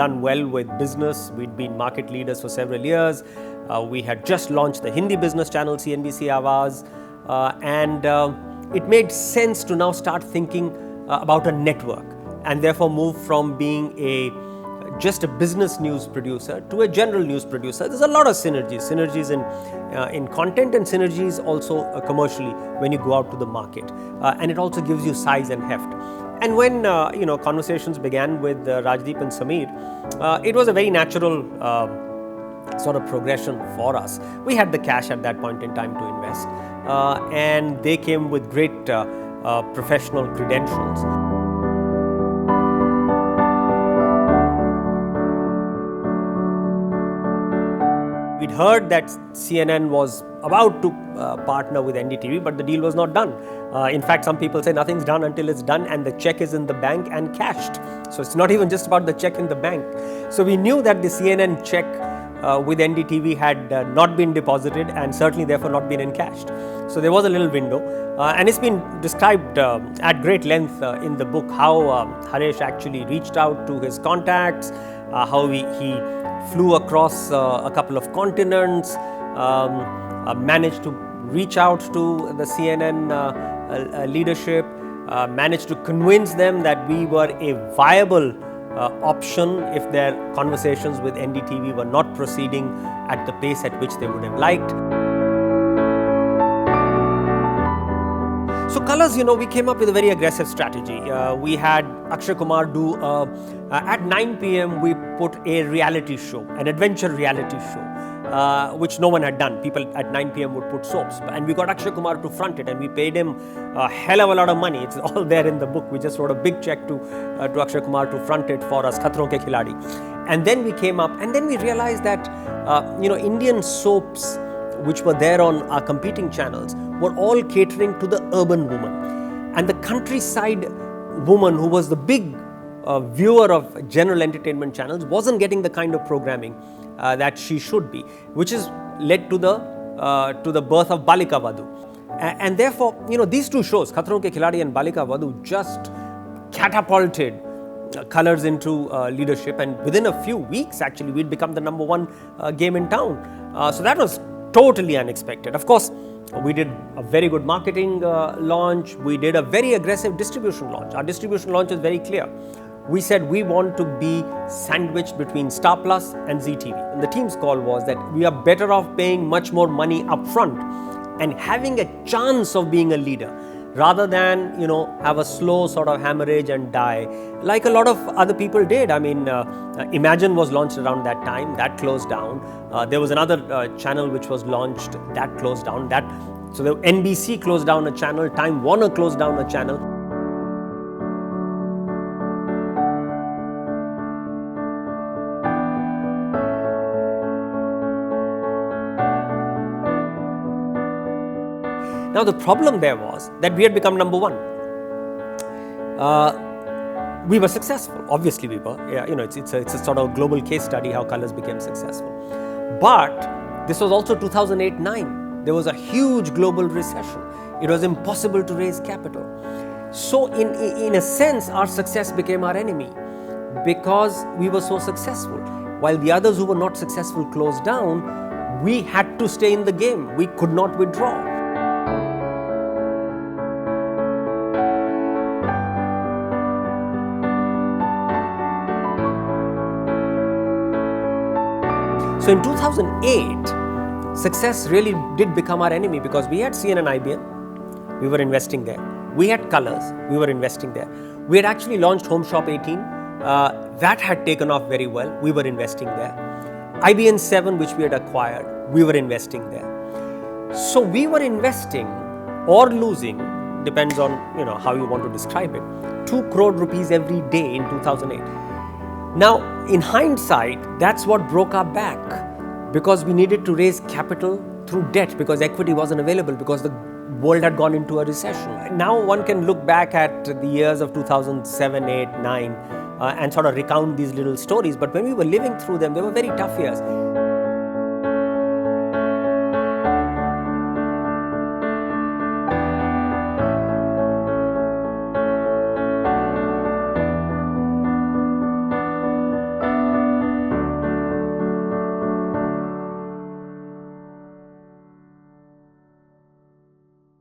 done well with business. We'd been market leaders for several years. We had just launched the Hindi business channel, CNBC Awaaz, and it made sense to now start thinking about a network, and therefore move from being just a business news producer to a general news producer. There's a lot of synergies in content, and synergies also commercially when you go out to the market, and it also gives you size and heft. And when conversations began with Rajdeep and Sameer, it was a very natural sort of progression for us. We had the cash at that point in time to invest, and they came with great professional credentials. We'd heard that CNN was about to partner with NDTV, but the deal was not done. In fact, some people say nothing's done until it's done and the check is in the bank and cashed. So it's not even just about the check in the bank. So we knew that the CNN check with NDTV had not been deposited and certainly therefore not been encashed. So there was a little window, and it's been described at great length in the book how Haresh actually reached out to his contacts, how he flew across a couple of continents, managed to reach out to the CNN leadership, managed to convince them that we were a viable option if their conversations with NDTV were not proceeding at the pace at which they would have liked. So Colors, we came up with a very aggressive strategy. We had Akshay Kumar do, at 9 p.m. we put a reality show, an adventure reality show, which no one had done. People at 9 p.m. would put soaps, and we got Akshay Kumar to front it, and we paid him a hell of a lot of money. It's all there in the book. We just wrote a big check to Akshay Kumar to front it for us, Khatron Ke Khiladi. And then we came up, and then we realized that, Indian soaps which were there on our competing channels were all catering to the urban woman. And the countryside woman, who was the big viewer of general entertainment channels, wasn't getting the kind of programming that she should be, which has led to the birth of Balika, Vadhu. And therefore, these two shows, Khatron Ke Khiladi and Balika, Vadhu, just catapulted Colors into leadership, and within a few weeks actually we'd become the number one game in town. So that was totally unexpected. Of course, we did a very good marketing launch. We did a very aggressive distribution launch. Our distribution launch is very clear. We said we want to be sandwiched between Star Plus and ZTV. And the team's call was that we are better off paying much more money upfront and having a chance of being a leader, rather than, have a slow sort of hemorrhage and die, like a lot of other people did. I mean, Imagine was launched around that time. That closed down. There was another channel which was launched. That closed down. So the NBC closed down a channel. Time Warner closed down a channel. Now the problem there was that we had become number one. We were successful. Obviously we were. Yeah, it's a sort of global case study how Colors became successful. But this was also 2008-9. There was a huge global recession. It was impossible to raise capital. So in a sense, our success became our enemy because we were so successful. While the others who were not successful closed down, we had to stay in the game. We could not withdraw. So in 2008, success really did become our enemy because we had CNN-IBN, we were investing there. We had Colors, we were investing there. We had actually launched Homeshop18, that had taken off very well, we were investing there. IBN 7, which we had acquired, we were investing there. So we were investing or losing, depends on how you want to describe it, 2 crore rupees every day in 2008. Now, in hindsight, that's what broke our back, because we needed to raise capital through debt because equity wasn't available because the world had gone into a recession. Now one can look back at the years of 2007, 8, 9 and sort of recount these little stories, but when we were living through them, they were very tough years.